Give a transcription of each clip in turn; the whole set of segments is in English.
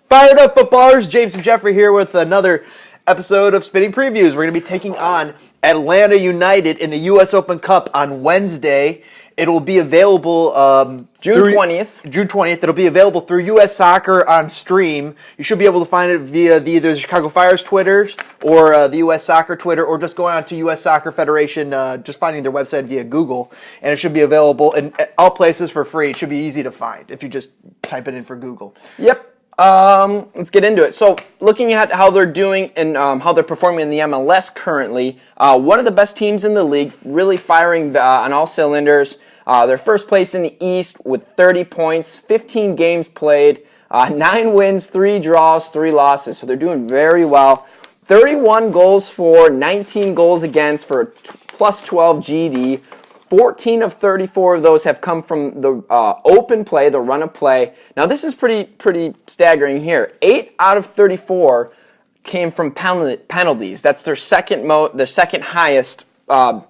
Fired up footballers, James and Jeffrey here with another episode of Spinning Previews. We're going to be taking on Atlanta United in the U.S. Open Cup on Wednesday. It will be available June 20th. June 20th. It'll be available through U.S. Soccer on stream. You should be able to find it via either the Chicago Fire's Twitter or the U.S. Soccer Twitter, or just going on to U.S. Soccer Federation, just finding their website via Google, and it should be available in all places for free. It should be easy to find if you just type it in for Google. Yep. Let's get into it. So, looking at how they're doing and how they're performing in the MLS currently, one of the best teams in the league, really firing on all cylinders. They're first place in the East with 30 points, 15 games played, 9 wins, 3 draws, 3 losses. So they're doing very well. 31 goals for, 19 goals against for plus 12 GD. 14 of 34 of those have come from the open play, the run of play. Now this is pretty staggering here. 8 out of 34 came from penalties. That's their second highest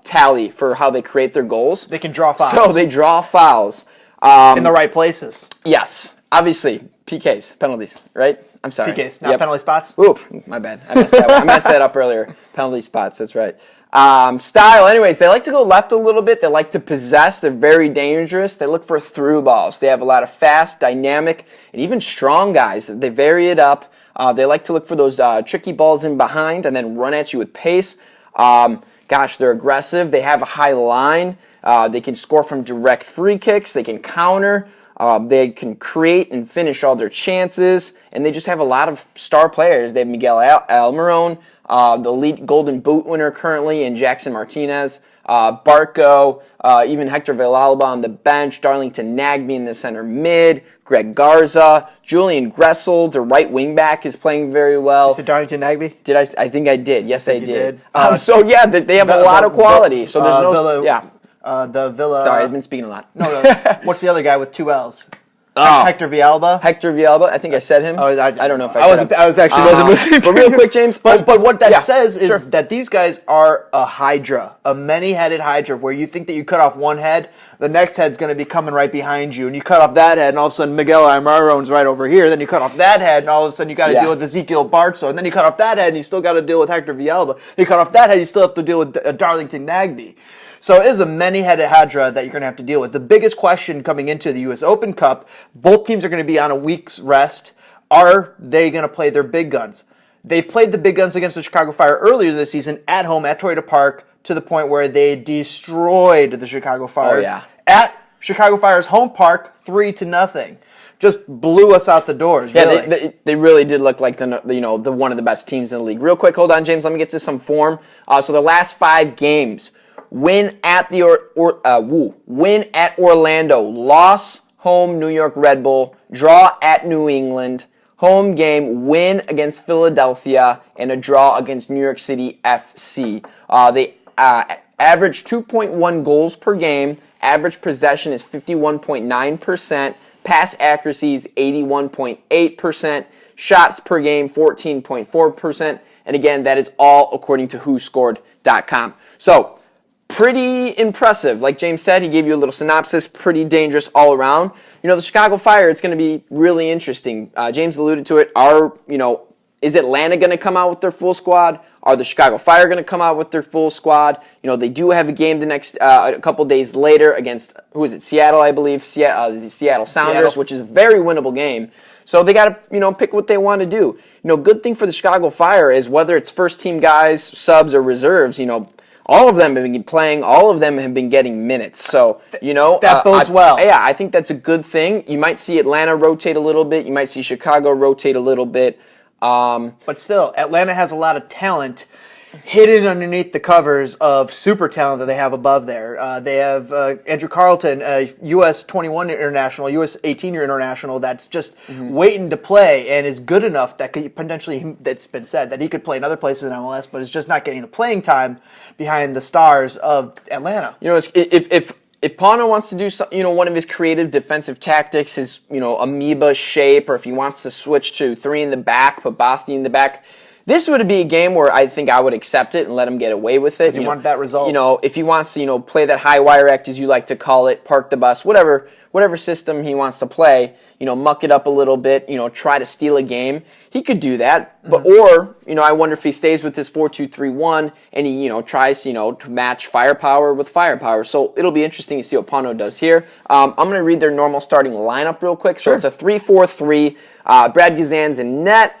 tally for how they create their goals. They can draw fouls. So they draw fouls in the right places. Yes, obviously PKs, penalties, right? I'm sorry. PKs, not penalty spots. Oop, my bad. I messed that up earlier. Penalty spots. That's right. Style, anyways, they like to go left a little bit. They like to possess. They're very dangerous. They look for through balls. They have a lot of fast, dynamic, and even strong guys. They vary it up. They like to look for those tricky balls in behind and then run at you with pace. They're aggressive. They have a high line. They can score from direct free kicks. They can counter. They can create and finish all their chances. And they just have a lot of star players. They have Miguel Almiron, the elite Golden Boot winner currently, and Jackson Martinez, Barco, even Hector Villalba on the bench, Darlington Nagbe in the center mid, Greg Garza, Julian Gressel, the right wing back, is playing very well. You said Darlington Nagbe? Did I? I think I did. Yes, I did. They have a lot of quality. So there's the Villa. Sorry, I've been speaking a lot. No. What's the other guy with 2 L's? Oh. Hector Villalba. Hector Villalba. I think I said him. I don't know if I wasn't listening. But real quick, James. But what that says is that these guys are a hydra, a many-headed hydra, where you think that you cut off one head, the next head's going to be coming right behind you, and you cut off that head, and all of a sudden Miguel Almiron's right over here. Then you cut off that head, and all of a sudden you got to deal with Ezequiel Barco, and then you cut off that head, and you still got to deal with Hector Villalba. You cut off that head, you still have to deal with Darlington Nagbe. So it is a many-headed hydra that you're going to have to deal with. The biggest question coming into the U.S. Open Cup, both teams are going to be on a week's rest. Are they going to play their big guns? They've played the big guns against the Chicago Fire earlier this season at home at Toyota Park to the point where they destroyed the Chicago Fire. Oh, yeah. At Chicago Fire's home park, 3-0. Just blew us out the doors. Really. Yeah, they really did look like the one of the best teams in the league. Real quick, hold on, James. Let me get to some form. So the last 5 games. Win at win at Orlando, loss home New York Red Bull, draw at New England, home game win against Philadelphia, and a draw against New York City FC. They average 2.1 goals per game. Average possession is 51.9%. Pass accuracy is 81.8%. Shots per game 14.4%. And again, that is all according to WhoScored.com. So pretty impressive. Like James said, he gave you a little synopsis. Pretty dangerous all around. The Chicago Fire, it's going to be really interesting. James alluded to it. Is Atlanta going to come out with their full squad? Are the Chicago Fire going to come out with their full squad? They do have a game the next a couple days later against, Seattle, I believe, the Seattle Sounders, which is a very winnable game. So they got to, pick what they want to do. Good thing for the Chicago Fire is whether it's first-team guys, subs, or reserves, all of them have been playing. All of them have been getting minutes. So, that bodes well. Yeah, I think that's a good thing. You might see Atlanta rotate a little bit. You might see Chicago rotate a little bit. But still, Atlanta has a lot of talent hidden underneath the covers of super talent that they have above there. They have Andrew Carleton, a U.S. 21 international, U.S. 18-year international that's just waiting to play and is good enough that could potentially, it's been said, that he could play in other places in MLS, but is just not getting the playing time behind the stars of Atlanta. If Pano wants to do one of his creative defensive tactics, his amoeba shape, or if he wants to switch to 3 in the back, put Basti in the back, this would be a game where I think I would accept it and let him get away with it. Because you want that result. If he wants to play that high wire act, as you like to call it, park the bus, whatever whatever system he wants to play, muck it up a little bit, try to steal a game. He could do that, but or I wonder if he stays with this 4-2-3-1 and he tries to match firepower with firepower. So it'll be interesting to see what Pano does here. I'm going to read their normal starting lineup real quick. So it's a 3-4-3. Brad Guzan's in net.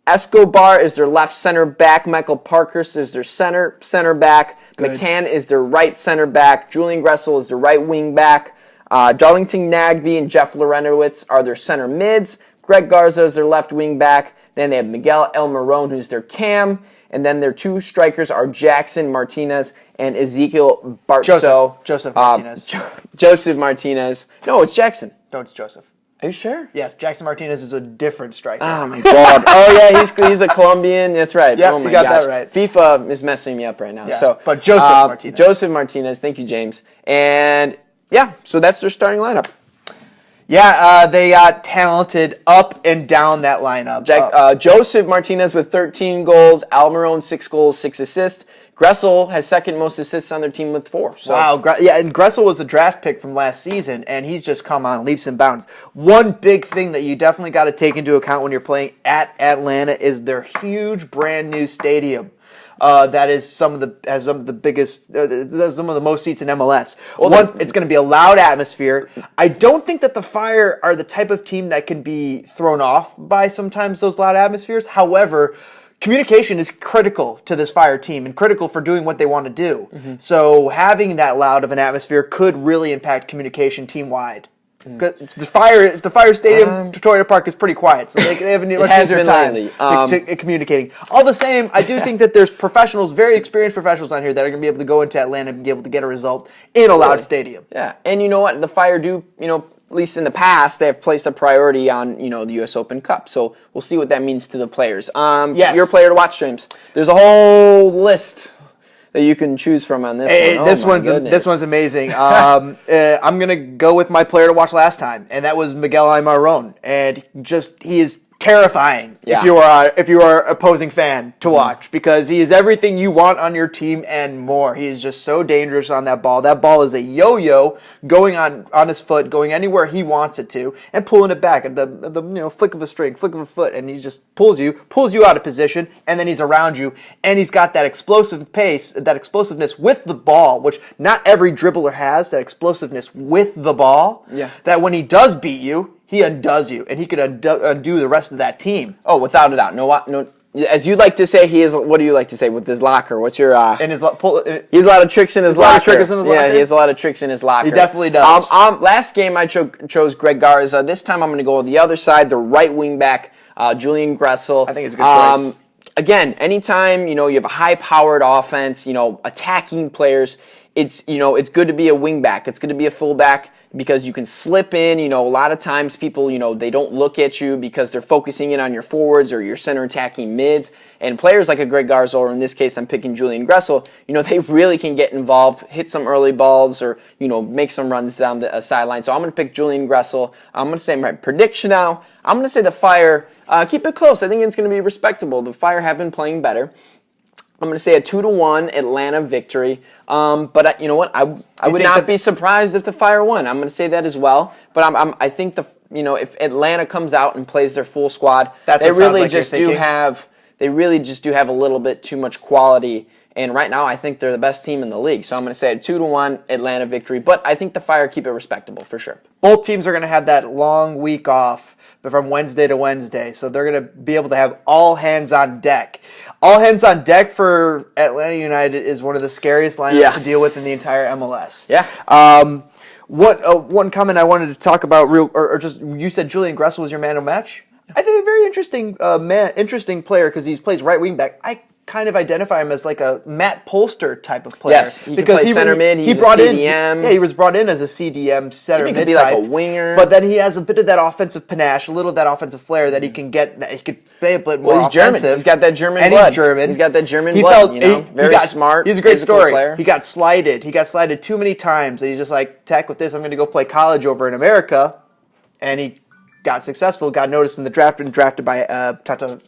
Escobar is their left center back. Michael Parkhurst is their center back. Good. McCann is their right center back. Julian Gressel is their right wing back. Darlington Nagbe and Jeff Lorenowitz are their center mids. Greg Garza is their left wing back. Then they have Miguel Almiron, who's their cam. And then their two strikers are Jackson Martinez and Ezekiel Bartso. Joseph Martinez. Joseph Martinez. No, it's Jackson. No, it's Joseph. Are you sure? Yes, Jackson Martinez is a different striker. Oh, my God. Oh, yeah, he's a Colombian. That's right. Yeah, oh my you got gosh. that right. FIFA is messing me up right now. Yeah, but Joseph Martinez. Joseph Martinez. Thank you, James. And, yeah, so that's their starting lineup. Yeah, they got talented up and down that lineup. Joseph Martinez with 13 goals. Almiron, 6 goals, 6 assists. Gressel has second most assists on their team with 4. So. Wow, and Gressel was a draft pick from last season, and he's just come on leaps and bounds. One big thing that you definitely got to take into account when you're playing at Atlanta is their huge brand new stadium. That is some of the biggest, some of the most seats in MLS. It's going to be a loud atmosphere. I don't think that the Fire are the type of team that can be thrown off by sometimes those loud atmospheres. However, communication is critical to this Fire team and critical for doing what they want to do. Mm-hmm. So having that loud of an atmosphere could really impact communication team-wide. The Fire Stadium, Toyota Park is pretty quiet, so they have a much easier time to communicating. All the same, I do think that there's professionals, very experienced professionals on here that are going to be able to go into Atlanta and be able to get a result in a loud stadium. Yeah, and you know what? The Fire do, at least in the past, they have placed a priority on, the U.S. Open Cup. So we'll see what that means to the players. Yes. Your player to watch, James. There's a whole list that you can choose from on this one. This one's amazing. I'm gonna go with my player to watch last time, and that was Miguel Almiron. And he is terrifying if you are an opposing fan to watch, because he is everything you want on your team and more. He is just so dangerous on that ball. That ball is a yo-yo going on his foot, going anywhere he wants it to, and pulling it back at the flick of a string, flick of a foot, and he just pulls you out of position, and then he's around you, and he's got that explosive pace, that explosiveness with the ball, which not every dribbler has, that explosiveness with the ball. Yeah. That when he does beat you, he undoes you, and he could undo the rest of that team. Oh, without a doubt. No. As you like to say, he is. What do you like to say with his locker? What's your? He has a lot of tricks in his locker. Yeah, he has a lot of tricks in his locker. He definitely does. Last game I chose Greg Garza. This time I'm going to go with the other side, the right wing back, Julian Gressel. I think it's a good choice. Again, anytime you have a high-powered offense, attacking players, it's good to be a wing back. It's good to be a fullback, because you can slip in. A lot of times people, they don't look at you because they're focusing in on your forwards or your center attacking mids. And players like a Greg Garza, or in this case I'm picking Julian Gressel, they really can get involved, hit some early balls, or, make some runs down the sideline. So I'm going to pick Julian Gressel. I'm going to say my prediction now. I'm going to say the Fire, keep it close. I think it's going to be respectable. The Fire have been playing better. I'm going to say a 2-1 Atlanta victory. But you know what? I would not be surprised if the Fire won. I'm going to say that as well. But I think if Atlanta comes out and plays their full squad, they really just do have a little bit too much quality. And right now, I think they're the best team in the league. So I'm going to say a 2-1 Atlanta victory. But I think the Fire keep it respectable for sure. Both teams are going to have that long week off from Wednesday to Wednesday. So they're going to be able to have all hands on deck. All hands on deck for Atlanta United is one of the scariest lineups to deal with in the entire MLS. Yeah. One comment I wanted to talk about, you said Julian Gressel was your man of match. I think a very interesting player, because he plays right wing back. I kind of identify him as like a Matt Polster type of player. Yes, he because can play center mid. He's a CDM. He was brought in as a CDM center mid. He could be like a winger, but then he has a bit of that offensive panache, a little of that offensive flair that he can get. He could play a bit more he's offensive. German. He's got that German and blood. He's German. He's got that German blood. Very smart. He's a great story. Player. He got slighted. He got slighted too many times, and he's just like, "Tech with this, I'm going to go play college over in America," and he got successful, got noticed in the draft, and drafted by Tata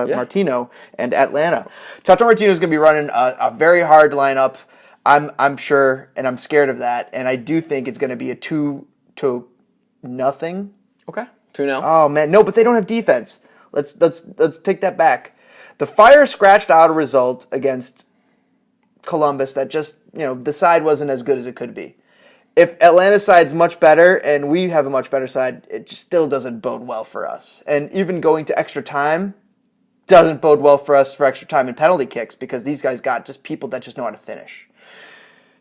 Martino and Atlanta. Tata Martino is going to be running a very hard lineup. I'm sure, and I'm scared of that. And I do think it's going to be a 2-1 2-0. Okay, 2-0. Oh man, no, but they don't have defense. Let's take that back. The Fire scratched out a result against Columbus that just, the side wasn't as good as it could be. If Atlanta's side's much better and we have a much better side, it just still doesn't bode well for us. And even going to extra time doesn't bode well for us for extra time and penalty kicks because these guys got just people that just know how to finish.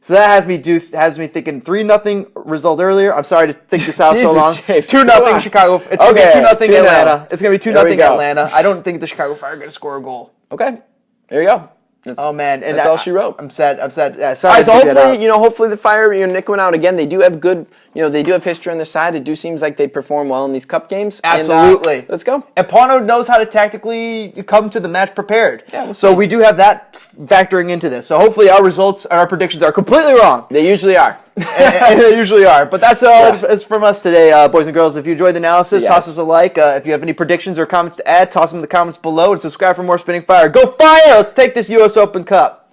So that has me thinking 3-0 result earlier. I'm sorry to think this out so long. 2-0 Chicago. It's going to be 2-0 Atlanta. It's going to be 2-0 Atlanta. I don't think the Chicago Fire are going to score a goal. Okay, there you go. Oh man, and that's all she wrote. I'm sad. Yeah, All sorry. right, so hopefully the Fire, Nick went out again. They do have good, they do have history on their side. It do seems like they perform well in these cup games. Absolutely. And, let's go. And Pano knows how to tactically come to the match prepared. Yeah, so we do have that factoring into this. So hopefully our results and our predictions are completely wrong. They usually are. and they usually are. But that's all it's from us today, boys and girls. If you enjoyed the analysis, toss us a like. If you have any predictions or comments to add, toss them in the comments below and subscribe for more Spinning Fire. Go Fire! Let's take this U.S. Open Cup.